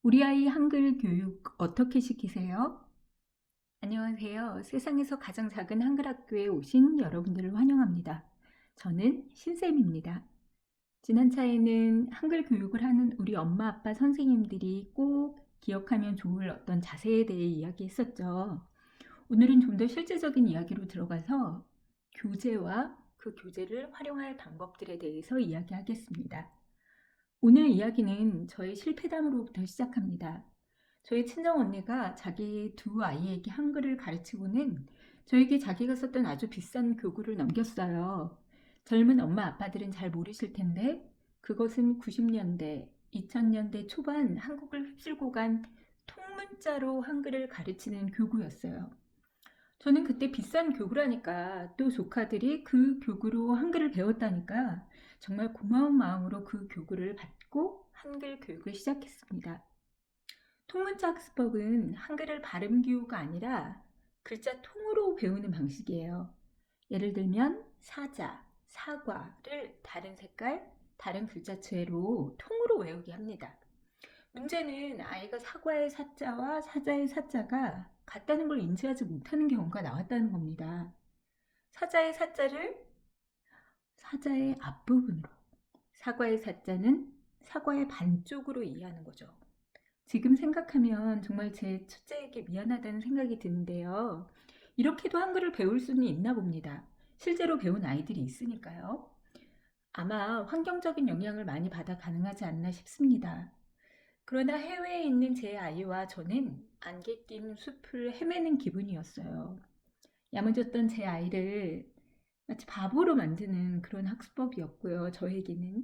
우리 아이 한글 교육 어떻게 시키세요? 안녕하세요. 세상에서 가장 작은 한글 학교에 오신 여러분들을 환영합니다. 저는 신쌤입니다. 지난 차에는 한글 교육을 하는 우리 엄마, 아빠, 선생님들이 꼭 기억하면 좋을 어떤 자세에 대해 이야기했었죠. 오늘은 좀 더 실제적인 이야기로 들어가서 교재와 그 교재를 활용할 방법들에 대해서 이야기하겠습니다. 오늘 이야기는 저의 실패담으로부터 시작합니다. 저희 친정 언니가 자기 두 아이에게 한글을 가르치고는 저에게 자기가 썼던 아주 비싼 교구를 넘겼어요. 젊은 엄마 아빠들은 잘 모르실 텐데 그것은 90년대, 2000년대 초반 한국을 휩쓸고 간 통문자로 한글을 가르치는 교구였어요. 저는 그때 비싼 교구라니까 또 조카들이 그 교구로 한글을 배웠다니까 정말 고마운 마음으로 그 교구를 받고 한글 교육을 시작했습니다. 통문자 학습법은 한글을 발음 기호가 아니라 글자 통으로 배우는 방식이에요. 예를 들면 사자, 사과를 다른 색깔, 다른 글자체로 통으로 외우게 합니다. 문제는 아이가 사과의 사자와 사자의 사자가 같다는 걸 인지하지 못하는 경우가 나왔다는 겁니다. 사자의 사자를 사자의 앞부분으로, 사과의 사자는 사과의 반쪽으로 이해하는 거죠. 지금 생각하면 정말 제 첫째에게 미안하다는 생각이 드는데요. 이렇게도 한글을 배울 수는 있나 봅니다. 실제로 배운 아이들이 있으니까요. 아마 환경적인 영향을 많이 받아 가능하지 않나 싶습니다. 그러나 해외에 있는 제 아이와 저는 안개 낀 숲을 헤매는 기분이었어요. 야무졌던 제 아이를 마치 바보로 만드는 그런 학습법이었고요. 저에게는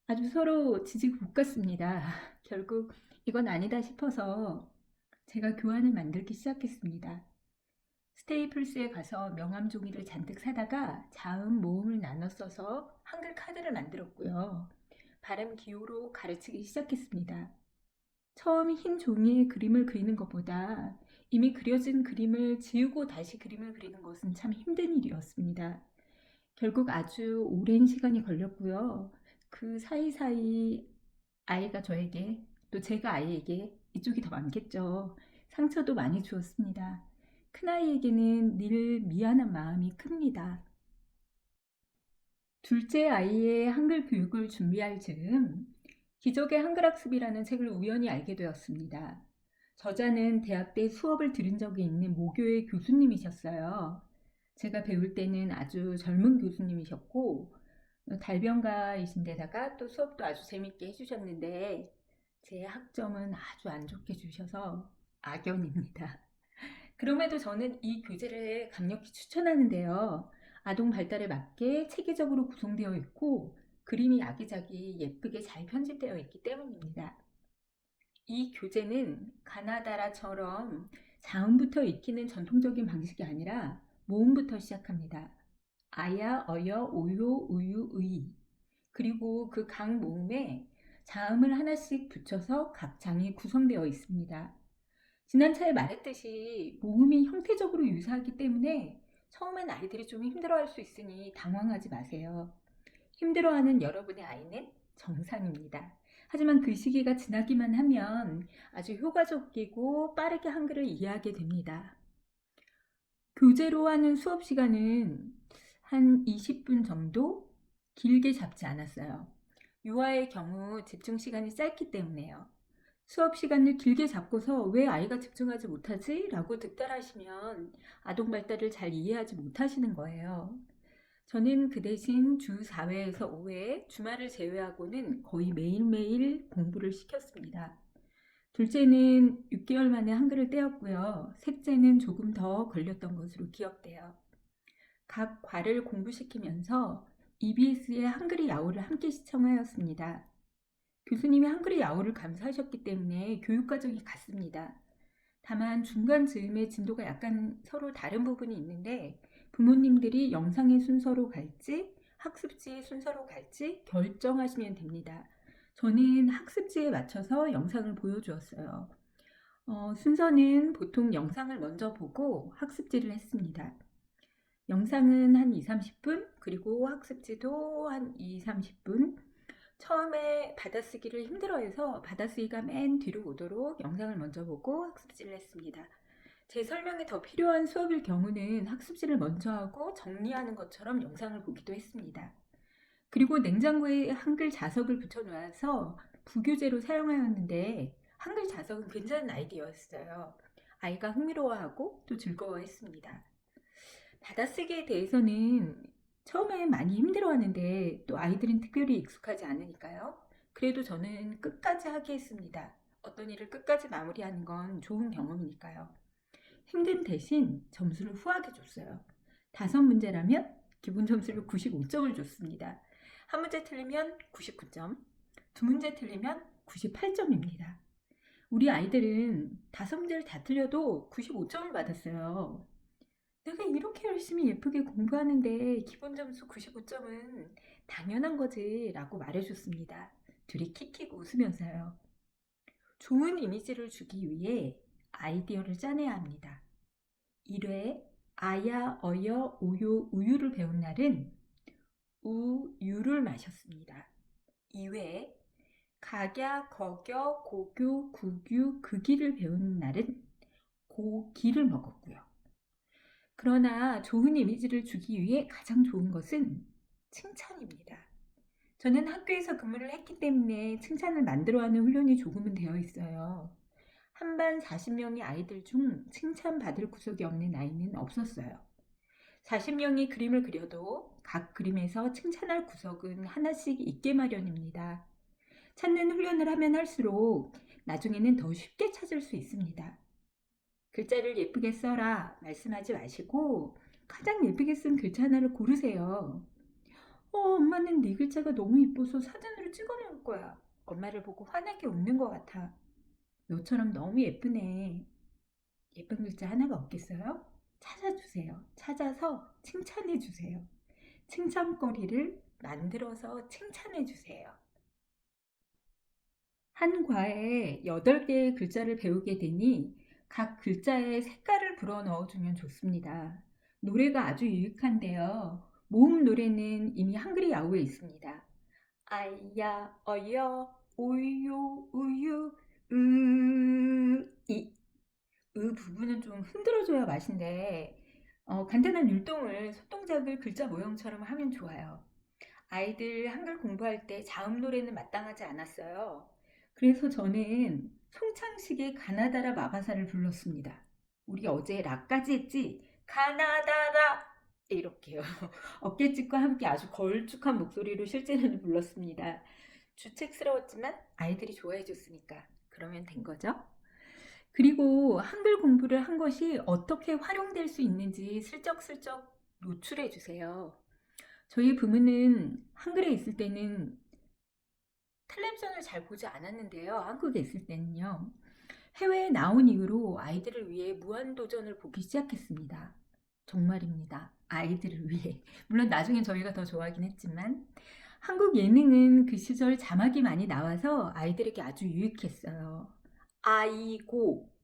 아주 서로 지지고 볶았습니다. 결국 이건 아니다 싶어서 제가 교환을 만들기 시작했습니다. 스테이플스에 가서 명함 종이를 잔뜩 사다가 자음 모음을 나눠 써서 한글 카드를 만들었고요. 발음 기호로 가르치기 시작했습니다. 처음 흰 종이에 그림을 그리는 것보다 이미 그려진 그림을 지우고 다시 그림을 그리는 것은 참 힘든 일이었습니다. 결국 아주 오랜 시간이 걸렸고요. 그 사이사이 아이가 저에게 또 제가 아이에게 이쪽이 더 많겠죠. 상처도 많이 주었습니다. 큰아이에게는 늘 미안한 마음이 큽니다. 둘째 아이의 한글 교육을 준비할 즈음 기적의 한글학습이라는 책을 우연히 알게 되었습니다. 저자는 대학 때 수업을 들은 적이 있는 모교의 교수님이셨어요. 제가 배울 때는 아주 젊은 교수님이셨고 달변가이신데다가 또 수업도 아주 재밌게 해주셨는데 제 학점은 아주 안 좋게 주셔서 악연입니다. 그럼에도 저는 이 교재를 강력히 추천하는데요. 아동 발달에 맞게 체계적으로 구성되어 있고 그림이 아기자기 예쁘게 잘 편집되어 있기 때문입니다. 이 교재는 가나다라처럼 자음부터 익히는 전통적인 방식이 아니라 모음부터 시작합니다. 아야, 어여, 오요, 우유, 의. 그리고 그 각 모음에 자음을 하나씩 붙여서 각 장이 구성되어 있습니다. 지난 차에 말했듯이 모음이 형태적으로 유사하기 때문에 처음엔 아이들이 좀 힘들어할 수 있으니 당황하지 마세요. 힘들어하는 여러분의 아이는 정상입니다. 하지만 그 시기가 지나기만 하면 아주 효과적이고 빠르게 한글을 이해하게 됩니다. 교재로 하는 수업 시간은 한 20분 정도 길게 잡지 않았어요. 유아의 경우 집중 시간이 짧기 때문에요. 수업 시간을 길게 잡고서 왜 아이가 집중하지 못하지? 라고 득달하시면 아동 발달을 잘 이해하지 못하시는 거예요. 저는 그 대신 주 4회에서 5회 주말을 제외하고는 거의 매일매일 공부를 시켰습니다. 둘째는 6개월 만에 한글을 떼었고요. 셋째는 조금 더 걸렸던 것으로 기억돼요. 각 과를 공부시키면서 EBS의 한글의 야호를 함께 시청하였습니다. 교수님이 한글의 야호를 감사하셨기 때문에 교육과정이 같습니다. 다만 중간 즈음에 진도가 약간 서로 다른 부분이 있는데 부모님들이 영상의 순서로 갈지 학습지의 순서로 갈지 결정하시면 됩니다. 저는 학습지에 맞춰서 영상을 보여주었어요. 순서는 보통 영상을 먼저 보고 학습지를 했습니다. 영상은 한 2, 30분, 그리고 학습지도 한 2, 30분. 처음에 받아쓰기를 힘들어해서 받아쓰기가 맨 뒤로 오도록 영상을 먼저 보고 학습지를 했습니다. 제 설명이 더 필요한 수업일 경우는 학습지를 먼저 하고 정리하는 것처럼 영상을 보기도 했습니다. 그리고 냉장고에 한글 자석을 붙여놓아서 부교재로 사용하였는데 한글 자석은 괜찮은 아이디어였어요. 아이가 흥미로워하고 또 즐거워했습니다. 받아쓰기에 대해서는 처음에 많이 힘들어하는데 또 아이들은 특별히 익숙하지 않으니까요. 그래도 저는 끝까지 하게 했습니다. 어떤 일을 끝까지 마무리하는 건 좋은 경험이니까요. 힘든 대신 점수를 후하게 줬어요. 5문제라면 기본 점수를 95점을 줬습니다. 한 문제 틀리면 99점, 2문제 틀리면 98점입니다. 우리 아이들은 5문제를 다 틀려도 95점을 받았어요. 내가 이렇게 열심히 예쁘게 공부하는데 기본 점수 95점은 당연한 거지 라고 말해줬습니다. 둘이 킥킥 웃으면서요. 좋은 이미지를 주기 위해 아이디어를 짜내야 합니다. 1회 아야, 어여, 오요, 우유를 배운 날은 우유를 마셨습니다. 2회 각야, 거겨, 고교, 구규, 극기를 배운 날은 고기를 먹었고요. 그러나 좋은 이미지를 주기 위해 가장 좋은 것은 칭찬입니다. 저는 학교에서 근무를 했기 때문에 칭찬을 만들어하는 훈련이 조금은 되어 있어요. 한 반 40명의 아이들 중 칭찬받을 구석이 없는 아이는 없었어요. 40명이 그림을 그려도 각 그림에서 칭찬할 구석은 하나씩 있게 마련입니다. 찾는 훈련을 하면 할수록 나중에는 더 쉽게 찾을 수 있습니다. 글자를 예쁘게 써라 말씀하지 마시고 가장 예쁘게 쓴 글자 하나를 고르세요. 엄마는 네 글자가 너무 이뻐서 사진으로 찍어놓을 거야. 엄마를 보고 환하게 웃는 것 같아. 너처럼 너무 예쁘네. 예쁜 글자 하나가 없겠어요? 찾아주세요. 찾아서 칭찬해 주세요. 칭찬거리를 만들어서 칭찬해 주세요. 한 과에 8개의 글자를 배우게 되니 각 글자에 색깔을 불어 넣어주면 좋습니다. 노래가 아주 유익한데요. 모음 노래는 이미 한글이 야후에 있습니다. 아야, 어여, 오요, 우유, 이 부분은 좀 흔들어줘야 맛인데 간단한 율동을 손동작을 글자 모형처럼 하면 좋아요. 아이들 한글 공부할 때 자음 노래는 마땅하지 않았어요. 그래서 저는 송창식의 가나다라 마바사를 불렀습니다. 우리 어제 락까지 했지? 가나다라 이렇게요. 어깨짓과 함께 아주 걸쭉한 목소리로 실제로는 불렀습니다. 주책스러웠지만 아이들이 좋아해 줬으니까 그러면 된 거죠. 그리고 한글 공부를 한 것이 어떻게 활용될 수 있는지 슬쩍슬쩍 노출해 주세요. 저희 부모는 한글에 있을 때는 텔레비전을 잘 보지 않았는데요. 한국에 있을 때는요. 해외에 나온 이후로 아이들을 위해 무한도전을 보기 시작했습니다. 정말입니다. 아이들을 위해. 물론 나중에 저희가 더 좋아하긴 했지만 한국 예능은 그 시절 자막이 많이 나와서 아이들에게 아주 유익했어요. 아이고,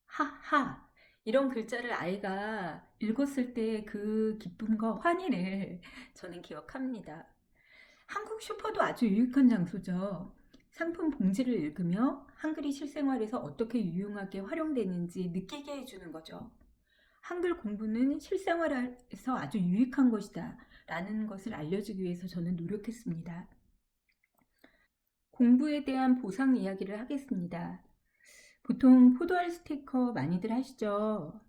하하 이런 글자를 아이가 읽었을 때 그 기쁨과 환희를 저는 기억합니다. 한국 슈퍼도 아주 유익한 장소죠. 상품 봉지를 읽으며 한글이 실생활에서 어떻게 유용하게 활용되는지 느끼게 해주는 거죠. 한글 공부는 실생활에서 아주 유익한 것이다 라는 것을 알려주기 위해서 저는 노력했습니다. 공부에 대한 보상 이야기를 하겠습니다. 보통 포도알 스티커 많이들 하시죠?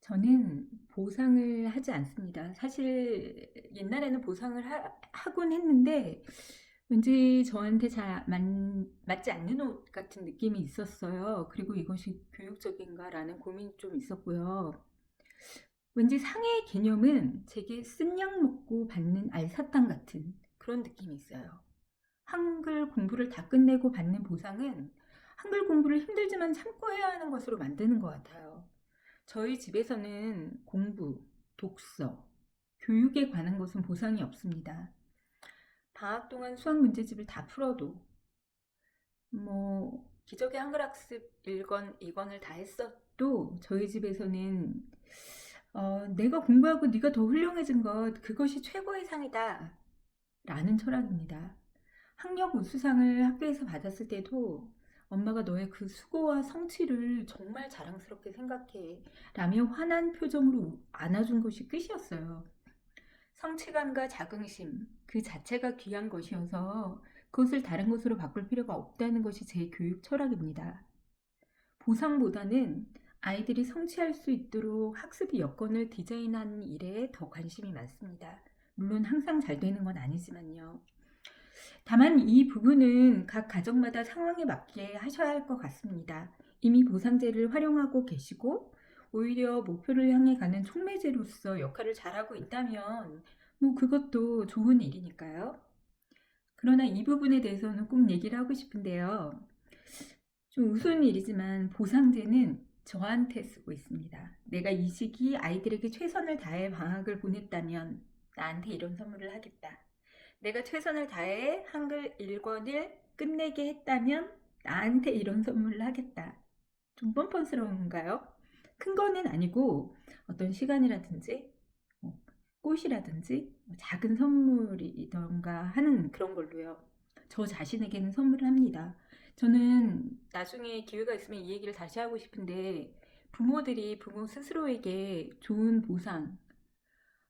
저는 보상을 하지 않습니다. 사실 옛날에는 보상을 하곤 했는데 왠지 저한테 잘 맞지 않는 옷 같은 느낌이 있었어요. 그리고 이것이 교육적인가라는 고민이 좀 있었고요. 왠지 상해의 개념은 제게 쓴 약 먹고 받는 알사탕 같은 그런 느낌이 있어요. 한글 공부를 다 끝내고 받는 보상은 한글 공부를 힘들지만 참고 해야 하는 것으로 만드는 것 같아요. 저희 집에서는 공부, 독서, 교육에 관한 것은 보상이 없습니다. 방학 동안 수학 문제집을 다 풀어도 기적의 한글 학습 1권, 2권을 다 했어도 저희 집에서는 내가 공부하고 네가 더 훌륭해진 것 그것이 최고의 상이다 라는 철학입니다. 학력 우수상을 학교에서 받았을 때도 엄마가 너의 그 수고와 성취를 정말 자랑스럽게 생각해 라며 환한 표정으로 안아준 것이 끝이었어요. 성취감과 자긍심 그 자체가 귀한 것이어서 그것을 다른 것으로 바꿀 필요가 없다는 것이 제 교육 철학입니다. 보상보다는 아이들이 성취할 수 있도록 학습의 여건을 디자인하는 일에 더 관심이 많습니다. 물론 항상 잘 되는 건 아니지만요. 다만 이 부분은 각 가정마다 상황에 맞게 하셔야 할 것 같습니다. 이미 보상제를 활용하고 계시고 오히려 목표를 향해 가는 촉매제로서 역할을 잘하고 있다면 그것도 좋은 일이니까요. 그러나 이 부분에 대해서는 꼭 얘기를 하고 싶은데요. 좀 우스운 일이지만 보상제는 저한테 쓰고 있습니다. 내가 이 시기 아이들에게 최선을 다해 방학을 보냈다면 나한테 이런 선물을 하겠다. 내가 최선을 다해 한글 1권을 끝내게 했다면 나한테 이런 선물을 하겠다. 좀 뻔뻔스러운가요? 큰 거는 아니고 어떤 시간이라든지 꽃이라든지 작은 선물이던가 하는 그런 걸로요. 저 자신에게는 선물을 합니다. 저는 나중에 기회가 있으면 이 얘기를 다시 하고 싶은데 부모들이 부모 스스로에게 좋은 보상,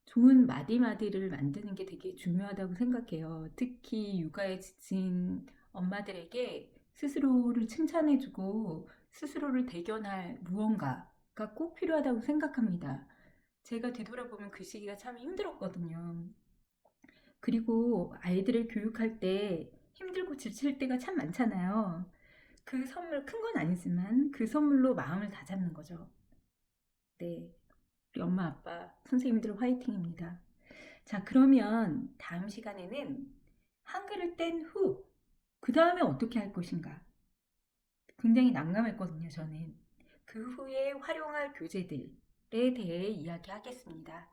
좋은 마디마디를 만드는 게 되게 중요하다고 생각해요. 특히 육아에 지친 엄마들에게 스스로를 칭찬해주고 스스로를 대견할 무언가가 꼭 필요하다고 생각합니다. 제가 되돌아보면 그 시기가 참 힘들었거든요. 그리고 아이들을 교육할 때 힘들고 지칠 때가 참 많잖아요. 그 선물 큰 건 아니지만 그 선물로 마음을 다잡는 거죠. 네. 우리 엄마, 아빠, 선생님들 화이팅입니다. 자, 그러면 다음 시간에는 한글을 뗀 후, 그 다음에 어떻게 할 것인가? 굉장히 난감했거든요, 저는. 그 후에 활용할 교재들에 대해 이야기하겠습니다.